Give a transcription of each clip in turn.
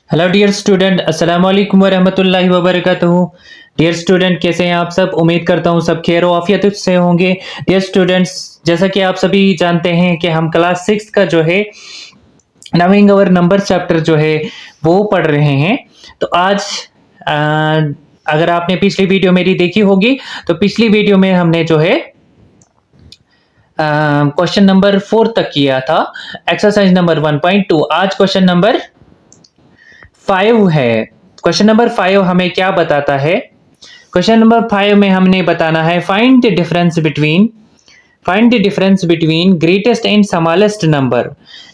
Hello dear student, अस्सलाम वालेकुम वरहमतुल्लाहि वबरकातुहू। डियर स्टूडेंट, कैसे हैं आप सब? उम्मीद करता हूँ सब खैर आफियत से होंगे। डियर स्टूडेंट्स, जैसा कि आप सभी जानते हैं कि हम क्लास 6 का जो है नविंग अवर नंबर चैप्टर जो है वो पढ़ रहे हैं। तो आज अ, अगर आपने पिछली वीडियो मेरी देखी होगी तो पिछली वीडियो में हमने जो है क्वेश्चन नंबर 4 तक किया था, एक्सरसाइज नंबर 1.2। आज क्वेश्चन नंबर 5 है। क्वेश्चन नंबर 5 हमें क्या बताता है? क्वेश्चन नंबर 5 में हमने बताना है find the difference between greatest and smallest number.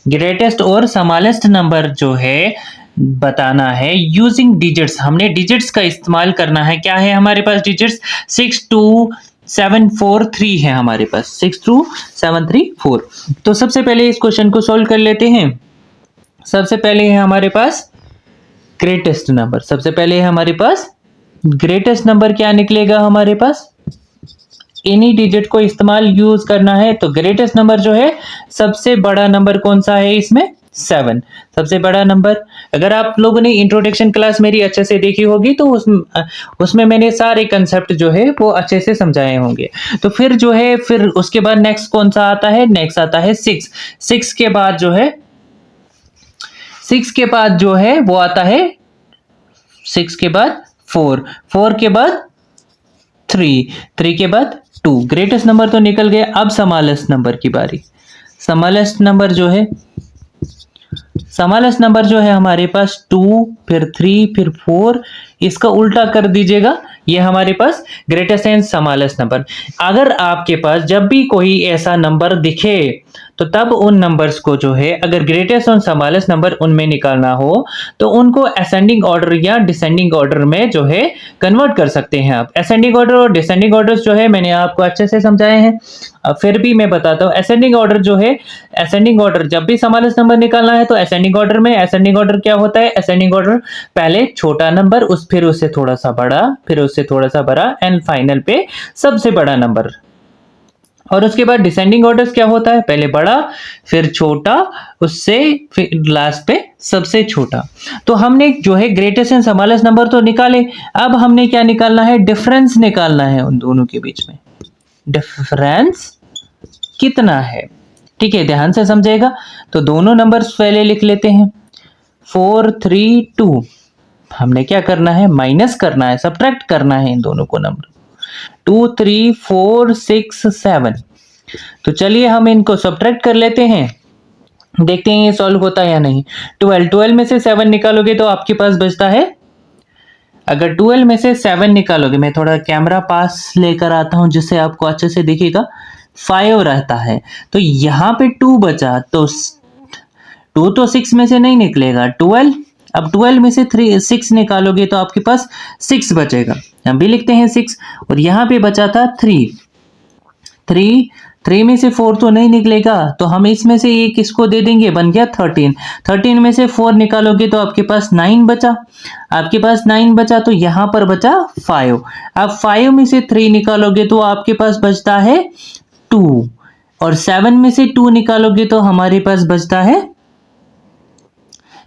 Greatest और स्मॉलेस्ट नंबर जो है बताना है यूजिंग डिजिट्स। हमने डिजिट्स का इस्तेमाल करना है। क्या है हमारे पास डिजिट्स? 62743 है हमारे पास, 62734। तो सबसे पहले इस क्वेश्चन को सॉल्व कर लेते हैं। सबसे पहले है हमारे पास ग्रेटेस्ट नंबर। सबसे पहले हमारे पास ग्रेटेस्ट नंबर क्या निकलेगा? हमारे पास एनी डिजिट को इस्तेमाल यूज करना है। तो ग्रेटेस्ट नंबर जो है, सबसे बड़ा नंबर कौन सा है इसमें? 7 सबसे बड़ा नंबर। अगर आप लोगों ने इंट्रोडक्शन क्लास मेरी अच्छे से देखी होगी तो उसमें मैंने सारे कंसेप्ट जो है वो अच्छे से समझाए होंगे। तो फिर जो है, फिर उसके बाद नेक्स्ट कौन सा आता है? नेक्स्ट आता है 6। 6 के बाद जो है, 6 के बाद जो है वो आता है 6 के बाद 4, 4 के बाद 3, 3 के बाद 2। ग्रेटेस्ट नंबर तो निकल गए। अब स्मॉलेस्ट नंबर की बारी। स्मॉलेस्ट नंबर जो है, स्मॉलेस्ट नंबर जो है हमारे पास 2, फिर 3, फिर 4। इसका उल्टा कर दीजिएगा, ये हमारे पास ग्रेटेस्ट एंड स्मॉलेस्ट नंबर। अगर आपके पास जब भी कोई ऐसा नंबर दिखे तो तब उन नंबर्स को जो है, अगर ग्रेटेस्ट और स्मॉलेस्ट नंबर उनमें निकालना हो तो उनको असेंडिंग ऑर्डर या डिसेंडिंग ऑर्डर में जो है कन्वर्ट कर सकते हैं आप। असेंडिंग ऑर्डर और डिसेंडिंग ऑर्डर जो है मैंने आपको अच्छे से समझाए हैं। अब फिर भी मैं बताता हूँ। असेंडिंग ऑर्डर जो है, असेंडिंग ऑर्डर जब भी स्मॉलेस्ट नंबर निकालना है तो असेंडिंग ऑर्डर में, असेंडिंग ऑर्डर क्या होता है? असेंडिंग ऑर्डर पहले छोटा नंबर, फिर उससे थोड़ा सा बड़ा, फिर उससे थोड़ा सा बड़ा, एंड फाइनल पे सबसे बड़ा नंबर। और उसके बाद डिसेंडिंग ऑर्डर क्या होता है? पहले बड़ा, फिर छोटा, उससे फिर लास्ट पे सबसे छोटा। तो हमने जो है ग्रेटेस्ट एंड स्मॉलेस्ट नंबर तो निकाले। अब हमने क्या निकालना है? डिफरेंस निकालना है उन दोनों के बीच में। डिफरेंस कितना है? ठीक है, ध्यान से समझेगा। तो दोनों नंबर्स पहले लिख लेते हैं। 4, 3, 2। हमने क्या करना है? माइनस करना है, सब्ट्रैक्ट करना है इन दोनों को नंबर। 2, 3, 4, 6, 7। तो चलिए हम इनको सब्ट्रैक्ट कर लेते हैं, देखते हैं ये सॉल्व होता है या नहीं। 12 में से 7 निकालोगे तो आपके पास बचता है, अगर 12 में से 7 निकालोगे, मैं थोड़ा कैमरा पास लेकर आता हूं जिससे आपको अच्छे से दिखेगा, 5 रहता है। तो यहाँ पे 2 बचा, तो 2 तो 6 में से नहीं निकलेगा। 12, अब 12 में से 6 निकालोगे तो आपके पास 6 बचेगा। हम भी लिखते हैं 6। और यहाँ पे बचा था 3। 3 में से 4 तो नहीं निकलेगा, तो हम इसमें से एक इसको दे देंगे, बन गया 13। 13 में से 4 निकालोगे तो आपके पास 9 बचा। आपके पास 9 बचा तो यहाँ पर बचा 5। अब 5 में से 3 निकालोगे तो आपके पास बचता है 2। और 7 में से 2 निकालोगे तो हमारे पास बचता है,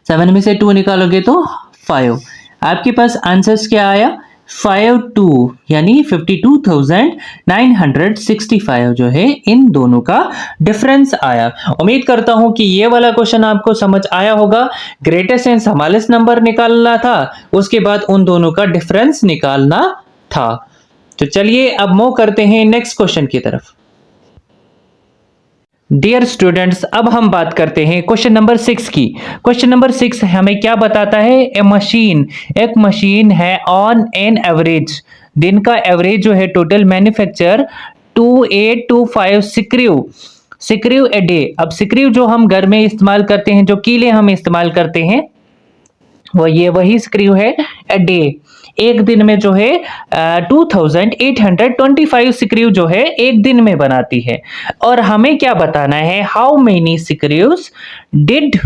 7 में से 2 निकालोगे तो 5। आपके पास आंसर्स क्या आया? 52, यानी 52,965 जो है इन दोनों का डिफरेंस आया। उम्मीद करता हूं कि ये वाला क्वेश्चन आपको समझ आया होगा। ग्रेटेस्ट एंड स्मॉलेस्ट नंबर निकालना था, उसके बाद उन दोनों का डिफरेंस निकालना था। तो चलिए अब मूव करते हैं नेक्स्ट क्वेश्चन की तरफ। डियर स्टूडेंट्स, अब हम बात करते हैं क्वेश्चन नंबर 6 की। क्वेश्चन नंबर 6 हमें क्या बताता है? एक मशीन है ऑन एन एवरेज, दिन का एवरेज जो है टोटल मैन्युफैक्चर 2825 सिक्रिव ए डे। अब सिक्रिव जो हम घर में इस्तेमाल करते हैं, जो कीले हम इस्तेमाल करते हैं, वो ये वही स्क्रू है। अ डे, एक दिन में जो है 2825 स्क्रू जो है एक दिन में बनाती है। और हमें क्या बताना है? How many screws did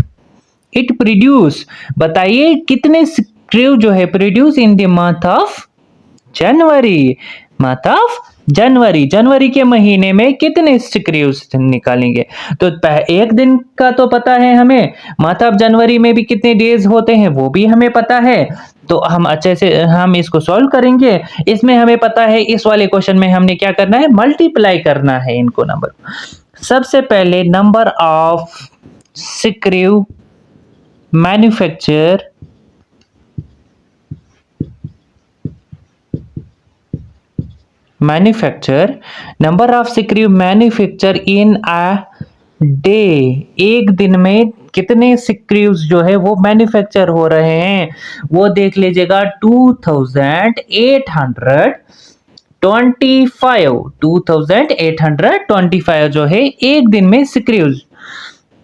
it produce. बताइए कितने स्क्रू जो है produce in the month of January. Month of January, जनवरी के महीने में कितने स्क्रूज निकालेंगे? तो एक दिन का तो पता है हमें, मतलब जनवरी में भी कितने डेज होते हैं वो भी हमें पता है। तो हम अच्छे से हम इसको सॉल्व करेंगे। इसमें हमें पता है, इस वाले क्वेश्चन में हमने क्या करना है, मल्टीप्लाई करना है इनको नंबर। सबसे पहले number of screw manufacture number of screw manufacture in a day, एक दिन में कितने स्क्रूज जो है वो मैन्युफैक्चर हो रहे हैं, वो देख लीजिएगा। 2825 जो है एक दिन में स्क्रूज।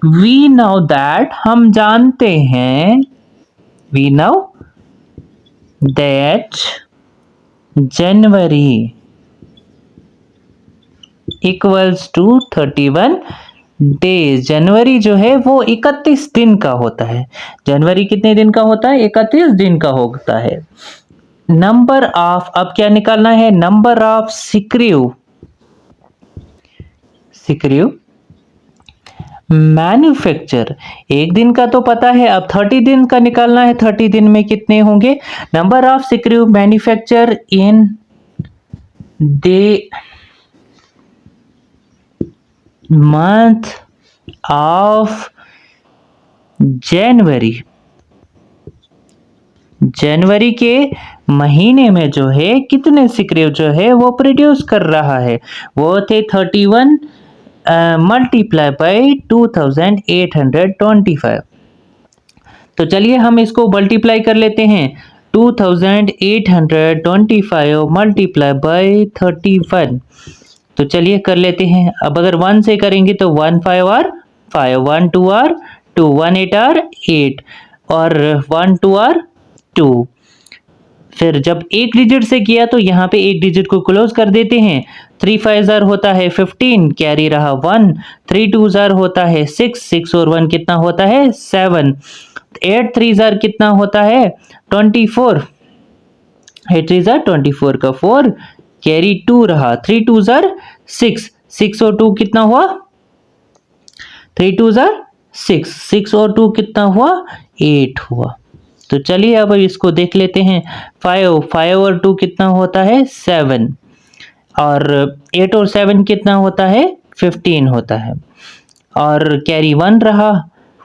वी नो दैट, हम जानते हैं, we know that January equals to 31 days. जनवरी जो है वो 31 दिन का होता है। जनवरी कितने दिन का होता है? 31 दिन का होता है। नंबर ऑफ, अब क्या निकालना है, नंबर ऑफ स्क्रू मैन्युफैक्चर, एक दिन का तो पता है, अब 30 दिन का निकालना है। 30 दिन में कितने होंगे? Number of screw manufacture in the month of January, जनवरी के महीने में जो है कितने स्क्रू जो है वो प्रोड्यूस कर रहा है, वो थे 31 मल्टीप्लाई बाई 2825। तो चलिए हम इसको मल्टीप्लाई कर लेते हैं। 2825 मल्टीप्लाई बाई 31, तो चलिए कर लेते हैं। अब अगर 1 से करेंगे तो 1 5 और 5, 1 2 और 2, 1 8 और 8 और 1 2 और 2। फिर जब एक डिजिट से किया तो यहाँ पे एक डिजिट को क्लोज कर देते हैं। 3 5 जार होता है 15, कैरी रहा 1। 3 2 जार होता है 6, 6 और 1 कितना होता है 7। 8 3 जार कितना होता है 24, 8 3 जार 24 का 4, कैरी 2 रहा। 3 2 जार 6, 6 और 2 कितना हुआ 3 2 जार 6, 6 और 2 कितना हुआ 8 हुआ। तो चलिए अब इसको देख लेते हैं। 5 5 और 2 कितना होता है 7, और 8 और 7 कितना होता है 15 होता है, और कैरी 1 रहा।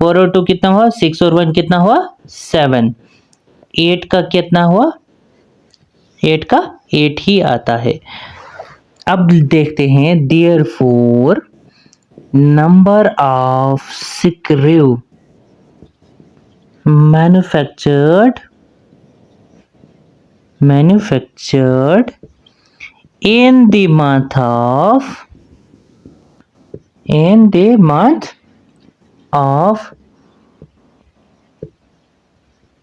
4 और 2 कितना हुआ 6 और 1 कितना हुआ 7। 8 का कितना हुआ 8 का 8 ही आता है। अब देखते हैं, therefore number of screw manufactured in the month of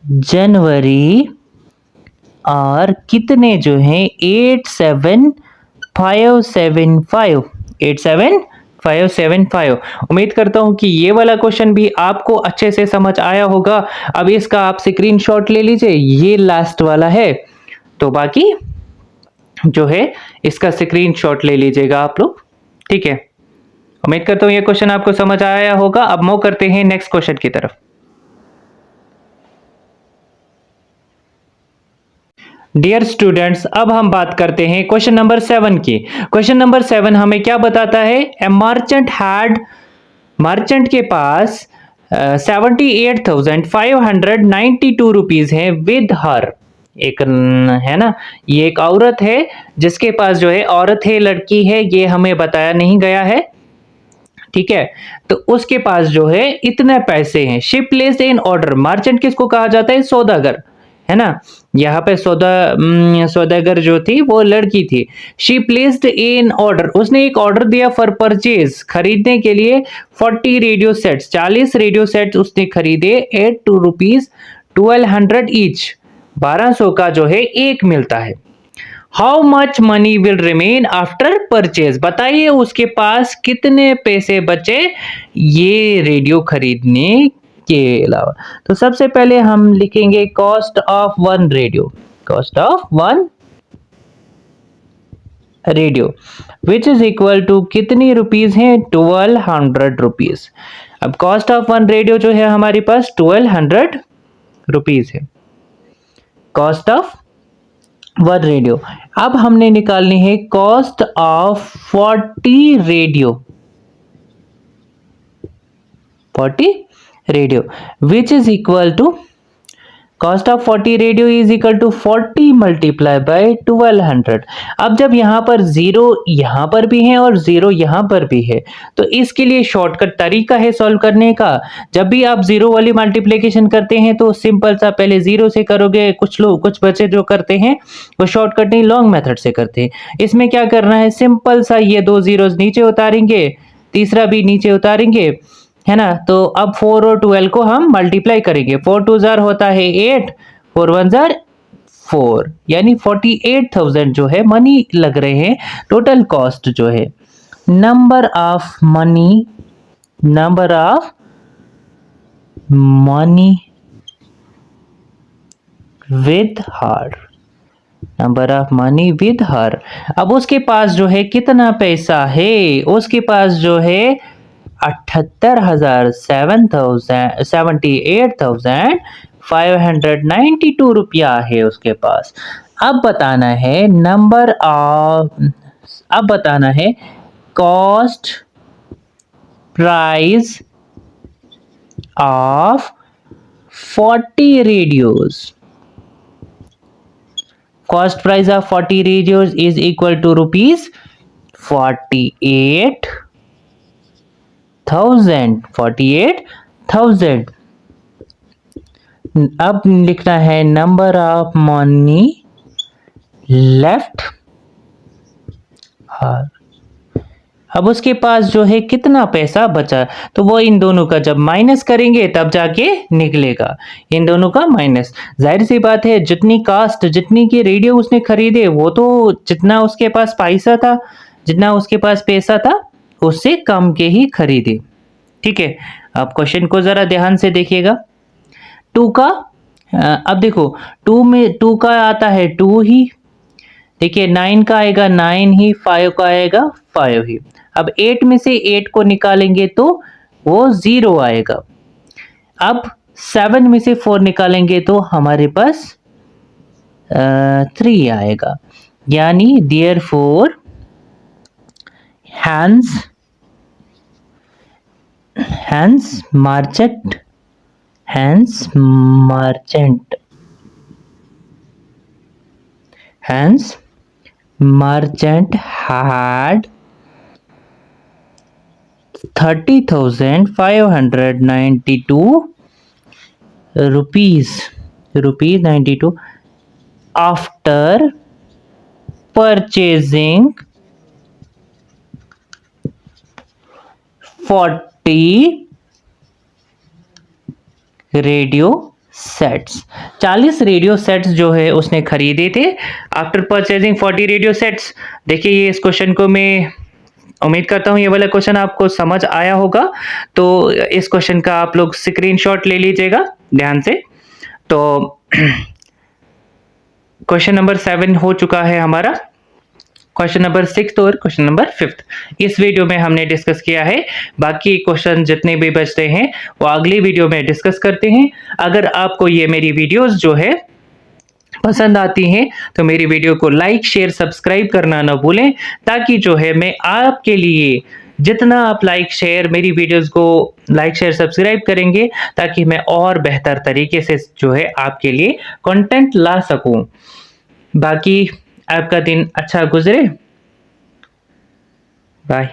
जनवरी और कितने जो हैं 87575। उम्मीद करता हूं कि ये वाला क्वेश्चन भी आपको अच्छे से समझ आया होगा। अब इसका आप स्क्रीनशॉट ले लीजिए, ये लास्ट वाला है, तो बाकी जो है इसका स्क्रीनशॉट ले लीजिएगा आप लोग, ठीक है। उम्मीद करता हूं ये क्वेश्चन आपको समझ आया होगा। अब मूव करते हैं नेक्स्ट क्वेश्चन की तरफ। डियर स्टूडेंट्स, अब हम बात करते हैं क्वेश्चन नंबर 7 की। क्वेश्चन नंबर 7 हमें क्या बताता है, ए मर्चेंट के पास 78,592 रुपीज है विद हर। एक है ना, ये एक औरत है जिसके पास जो है, औरत है लड़की है ये हमें बताया नहीं गया है, ठीक है। तो उसके पास जो है इतने पैसे हैं। She placed in order, merchant किसको कहा जाता है, सौदागर, है ना। यहाँ पे सौदागर जो थी वो लड़की थी। शी प्लेस्ड इन ऑर्डर, उसने एक ऑर्डर दिया फॉर परचेज, खरीदने के लिए 40 रेडियो सेट्स, 40 रेडियो सेट्स उसने खरीदे एट ₹1200 ईच, 1200 का जो है एक मिलता है। How much money will remain after purchase, बताइए उसके पास कितने पैसे बचे ये रेडियो खरीदने के अलावा। तो सबसे पहले हम लिखेंगे cost of one radio, cost of one radio which is equal to कितनी रुपीज है 1200 रुपीज। अब कॉस्ट ऑफ वन रेडियो जो है हमारे पास 1200 रुपीज है कॉस्ट ऑफ वन रेडियो। अब हमने निकालनी है cost of 40 radio 40 radio which is equal to cost of 40 radio is equal to 40 multiply by 1200। अब जब यहाँ पर जीरो यहाँ पर भी है और जीरो यहाँ पर भी है तो इसके लिए शॉर्टकट तरीका है सॉल्व करने का। जब भी आप जीरो वाली मल्टीप्लिकेशन करते हैं तो सिंपल सा पहले जीरो से करोगे। कुछ बच्चे जो करते हैं वो शॉर्टकट नहीं लॉन्ग मेथड से करते हैं। इसमें क्या करना है, सिंपल सा ये दो जीरोस नीचे उतारेंगे, तीसरा भी नीचे उतारेंगे, है ना। तो अब 4 और 12 को हम मल्टीप्लाई करेंगे। 4 2 जार होता है 8, 4 1 जार 4, यानी 48,000 जो है मनी लग रहे हैं। टोटल कॉस्ट जो है number of money with her number of money with her. अब उसके पास जो है कितना पैसा है, उसके पास जो है 78,592 रुपया है उसके पास। अब बताना है cost price of 40 radios. Cost price of 40 radios is equal to rupees 48,000। अब लिखना है number of money left her. अब उसके पास जो है कितना पैसा बचा, तो वो इन दोनों का जब माइनस करेंगे तब जाके निकलेगा, इन दोनों का माइनस। जाहिर सी बात है जितनी कास्ट, जितनी की रेडियो उसने खरीदे वो तो जितना उसके पास पैसा था, जितना उसके पास पैसा था उससे कम के ही खरीदे। ठीक है, अब क्वेश्चन को जरा ध्यान से देखिएगा। 2 का अब देखो 2 का आता है 2 ही, देखिए 9 का आएगा 9 ही, 5 का आएगा 5 ही। अब 8 में से 8 को निकालेंगे तो वो 0 आएगा। अब 7 में से 4 निकालेंगे तो हमारे पास 3 आएगा, यानी therefore hence merchant had 30,592 rupees 92 after purchasing 40 radio sets. 40 radio sets जो है उसने खरीदे थे आफ्टर परचेजिंग 40 रेडियो सेट्स। देखिए ये इस क्वेश्चन को मैं उम्मीद करता हूँ ये वाला क्वेश्चन आपको समझ आया होगा, तो इस क्वेश्चन का आप लोग स्क्रीनशॉट ले लीजिएगा ध्यान से। तो क्वेश्चन नंबर 7 हो चुका है हमारा। क्वेश्चन नंबर 6 और क्वेश्चन नंबर 5 इस वीडियो में हमने डिस्कस किया है। बाकी क्वेश्चन जितने भी बचते हैं वो अगली वीडियो में डिस्कस करते हैं। अगर आपको ये मेरी वीडियोस जो है पसंद आती हैं तो मेरी वीडियो को लाइक शेयर सब्सक्राइब करना ना भूलें, ताकि जो है मैं आपके लिए जितना आप लाइक शेयर मेरी वीडियोस को लाइक शेयर सब्सक्राइब करेंगे ताकि मैं और बेहतर तरीके से जो है आपके लिए कंटेंट ला सकूं। बाकी आपका दिन अच्छा गुजरे। बाय।